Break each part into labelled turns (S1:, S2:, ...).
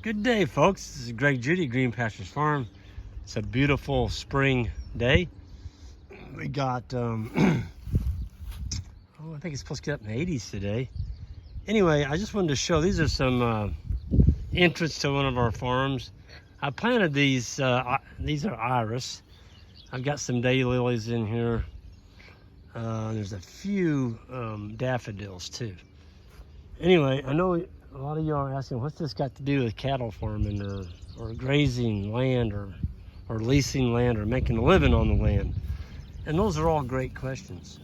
S1: Good day, folks. This is Greg Judy, Green Pastures Farm. It's a beautiful spring day. We got, I think it's supposed to get up in the 80s today. Anyway, I just wanted to show, these are some entrance to one of our farms. I planted these are iris. I've got some daylilies in here. There's a few daffodils too. Anyway, I know a lot of y'all are asking, what's this got to do with cattle farming or grazing land or leasing land or making a living on the land? And those are all great questions.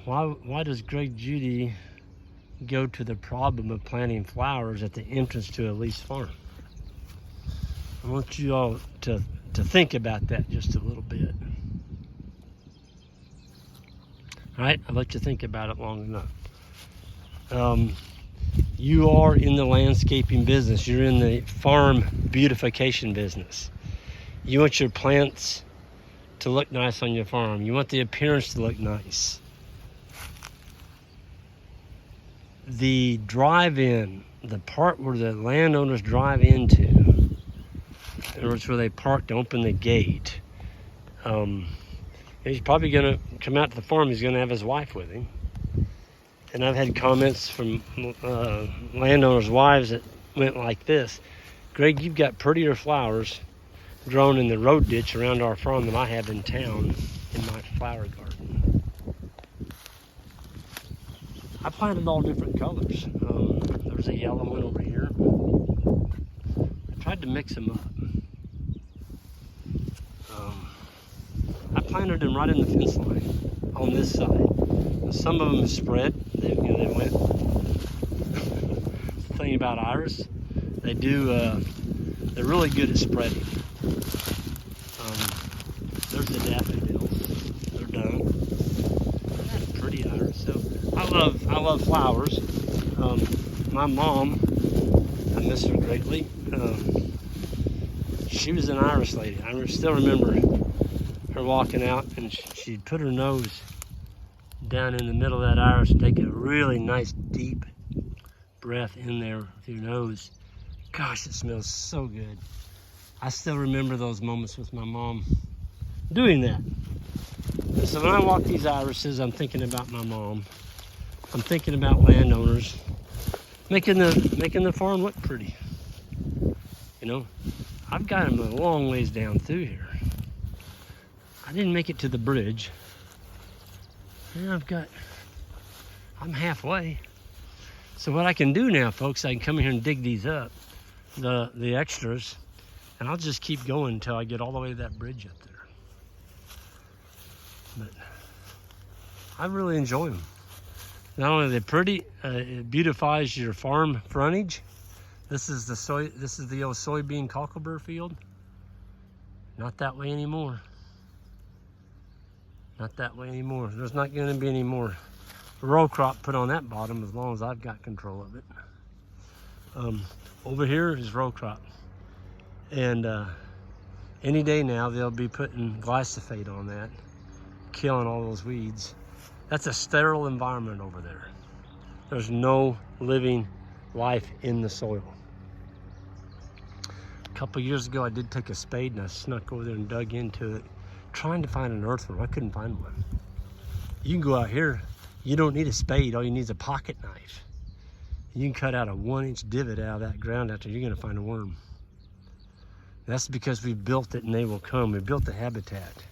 S1: Why does Greg Judy go to the problem of planting flowers at the entrance to a leased farm? I want you all to think about that just a little bit. All right, I'll let you think about it long enough. You are in the landscaping business. You're in the farm beautification business. You want your plants to look nice on your farm. You want the appearance to look nice. The drive-in, the part where the landowners drive into, in other words, where they park to open the gate, he's probably going to come out to the farm. He's going to have his wife with him. And I've had comments from landowners' wives that went like this: Greg, you've got prettier flowers grown in the road ditch around our farm than I have in town in my flower garden. I planted all different colors. There's a yellow one over here. I tried to mix them up. I planted them right in the fence line on this side. Some of them spread. They went. The thing about iris, they do. They're really good at spreading. There's the daffodils. They're done. That's a pretty iris. So I love flowers. My mom, I miss her greatly. She was an iris lady. I still remember her walking out, and she'd put her nose down in the middle of that iris and take a really nice deep breath in there with your nose. Gosh, it smells so good. I still remember those moments with my mom doing that. And so when I walk these irises, I'm thinking about my mom. I'm thinking about landowners making the farm look pretty. You know, I've got them a long ways down through here. I didn't make it to the bridge. And I'm halfway. So what I can do now, folks, I can come here and dig these up, the extras, and I'll just keep going until I get all the way to that bridge up there. But I really enjoy them. Not only are they pretty, it beautifies your farm frontage. This is the old soybean cocklebur field. Not that way anymore. Not that way anymore. There's not going to be any more row crop put on that bottom as long as I've got control of it. Over here is row crop. And any day now they'll be putting glyphosate on that, killing all those weeds. That's a sterile environment over there. There's no living life in the soil. A couple years ago I did take a spade and I snuck over there and dug into it, trying to find an earthworm. I couldn't find one. You can go out here, you don't need a spade, all you need is a pocket knife. You can cut out a 1-inch divot out of that ground out there, you're gonna find a worm. That's because we built it and they will come. We built the habitat.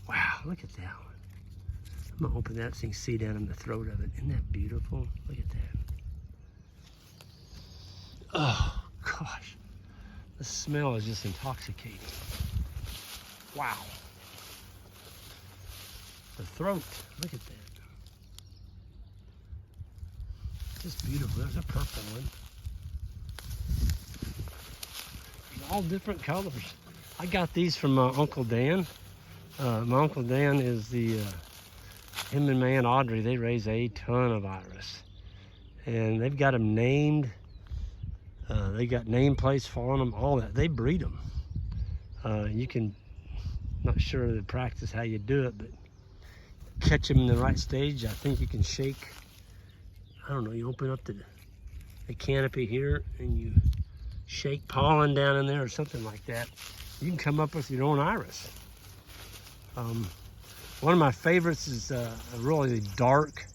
S1: Wow, look at that one. I'm gonna open that so you can see down in the throat of it. Isn't that beautiful? Look at that. Oh gosh, the smell is just intoxicating. Wow. The throat, look at that. Just beautiful. There's a purple one. All different colors. I got these from my Uncle Dan. My Uncle Dan is him and my Aunt Audrey, they raise a ton of iris. And they've got them named. They got nameplates for them, all that. They breed them. You can, not sure of the practice how you do it, but catch them in the right stage. I think you can shake I don't know, you open up the canopy here and you shake pollen down in there or something like that. You can come up with your own iris. One of my favorites is a really dark,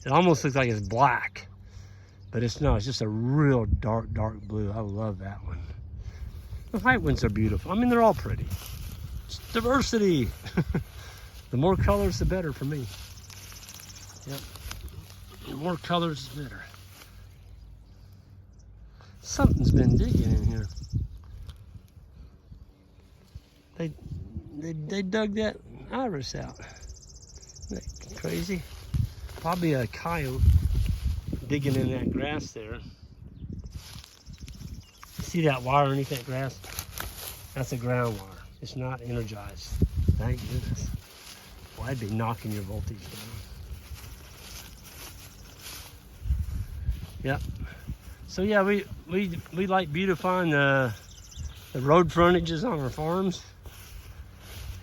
S1: it almost looks like it's black, but it's not, it's just a real dark blue. I love that one. The white ones are beautiful. I mean, they're all pretty. It's diversity. The more colors, the better for me. Yep. The more colors, the better. Something's been digging in here. They dug that iris out. Isn't that crazy? Probably a coyote digging in that grass there. See that wire underneath that grass? That's a ground wire. It's not energized. Thank goodness. Well, I'd be knocking your voltage down. Yep. So yeah, we like beautifying the road frontages on our farms.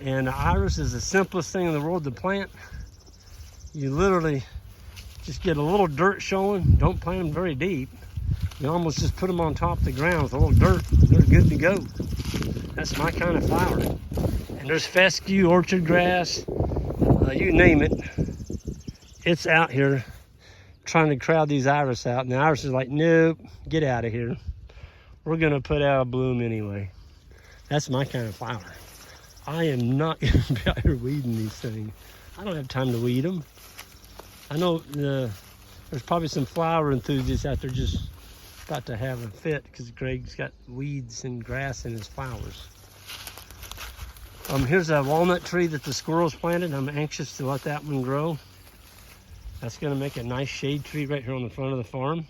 S1: And the iris is the simplest thing in the world to plant. You literally just get a little dirt showing. Don't plant them very deep. You almost just put them on top of the ground with a little dirt. They're good to go. That's my kind of flower. And there's fescue, orchard grass, you name it. It's out here trying to crowd these iris out. And the iris is like, nope, get out of here. We're gonna put out a bloom anyway. That's my kind of flower. I am not gonna be out here weeding these things. I don't have time to weed them. I know there's probably some flower enthusiasts out there just about to have a fit because Greg's got weeds and grass in his flowers. Here's a walnut tree that the squirrels planted. I'm anxious to let that one grow. That's gonna make a nice shade tree right here on the front of the farm.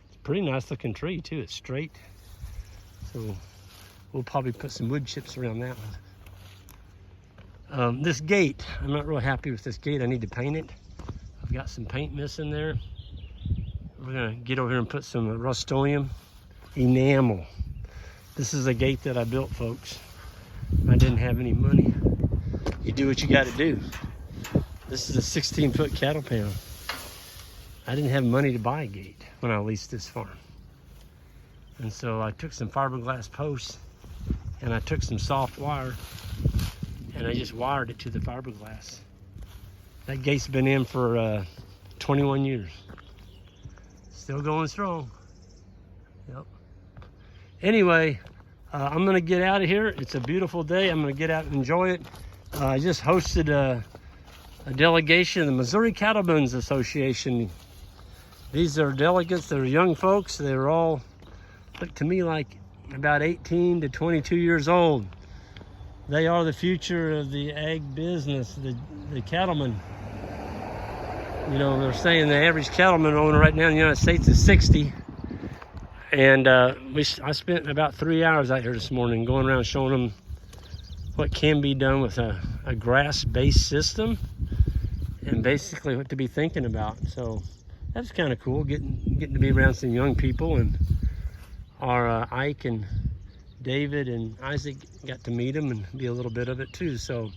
S1: It's a pretty nice looking tree too. It's straight. So we'll probably put some wood chips around that one. This gate, I'm not real happy with this gate. I need to paint it. I've got some paint missing there. We're gonna get over here and put some Rust-Oleum enamel. This is a gate that I built, folks. I didn't have any money. You do what you gotta do. This is a 16-foot cattle pen. I didn't have money to buy a gate when I leased this farm. And so I took some fiberglass posts and I took some soft wire and I just wired it to the fiberglass. That gate's been in for 21 years. Still going strong. Yep. Anyway, I'm gonna get out of here. It's a beautiful day. I'm gonna get out and enjoy it. I just hosted a delegation of the Missouri Cattlemen's Association. These are delegates. They're young folks. They're all, look to me like about 18 to 22 years old. They are the future of the ag business, the cattlemen. You know, they're saying the average cattleman owner right now in the United States is 60. And I spent about 3 hours out here this morning going around showing them what can be done with a grass-based system and basically what to be thinking about. So that's kind of cool, getting to be around some young people. And our Ike and David and Isaac got to meet them and be a little bit of it too. So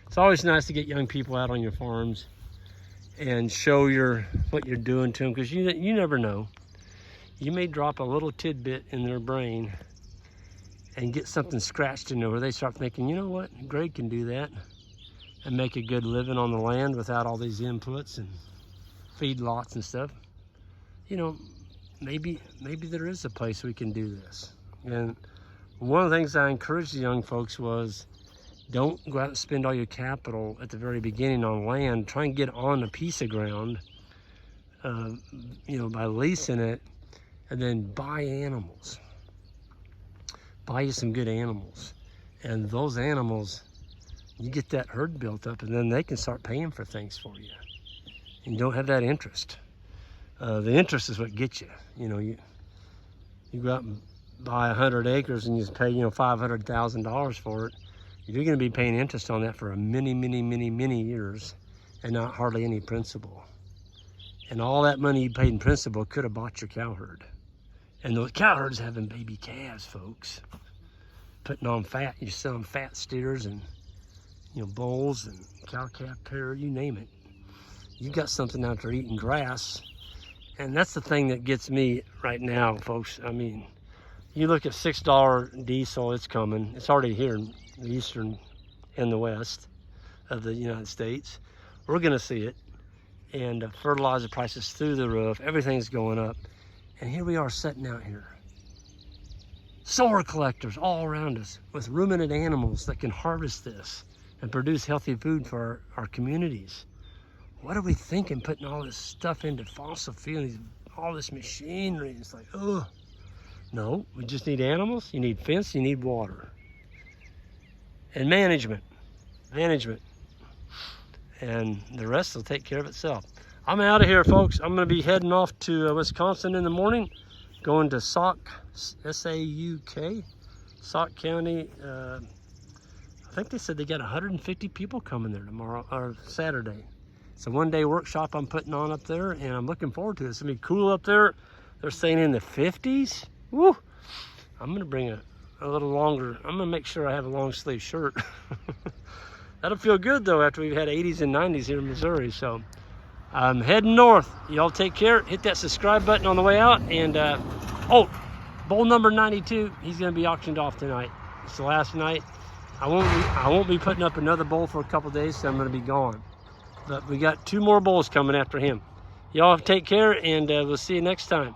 S1: it's always nice to get young people out on your farms and show what you're doing to them, because you never know. You may drop a little tidbit in their brain and get something scratched in there where they start thinking, you know what, Greg can do that and make a good living on the land without all these inputs and feedlots and stuff. You know, maybe there is a place we can do this. And one of the things I encouraged the young folks was, don't go out and spend all your capital at the very beginning on land. Try and get on a piece of ground, you know, by leasing it, and then buy animals. Buy you some good animals. And those animals, you get that herd built up, and then they can start paying for things for you. And you don't have that interest. The interest is what gets you. You know, you go out and buy 100 acres and you just pay, you know, $500,000 for it. You're going to be paying interest on that for many years and not hardly any principal. And all that money you paid in principal could have bought your cow herd. And those cow herds having baby calves, folks. Putting on fat. You're selling fat steers and, you know, bulls and cow calf pair, you name it. You got something out there eating grass And that's the thing that gets me right now, folks. I mean, you look at $6 diesel, it's coming. It's already here in the eastern and the west of the United States. We're gonna see it. And fertilizer prices through the roof, everything's going up. And here we are sitting out here. Solar collectors all around us with ruminant animals that can harvest this and produce healthy food for our communities. What are we thinking putting all this stuff into fossil fuels, all this machinery? It's like, oh, no, we just need animals, you need fence, you need water. And management. And the rest will take care of itself. I'm out of here, folks. I'm gonna be heading off to Wisconsin in the morning, going to Sauk, S-A-U-K, Sauk County. I think they said they got 150 people coming there tomorrow, or Saturday. It's a one-day workshop I'm putting on up there, and I'm looking forward to it. It's gonna be cool up there. They're saying in the 50s. Woo! I'm gonna bring a little longer, I'm gonna make sure I have a long sleeve shirt. That'll feel good though after we've had 80s and 90s here in Missouri. So I'm heading north. Y'all take care. Hit that subscribe button on the way out. And oh, bull number 92, he's gonna be auctioned off tonight. It's the last night. I won't be putting up another bull for a couple days, so I'm gonna be gone. But we got 2 more bulls coming after him. Y'all take care, and we'll see you next time.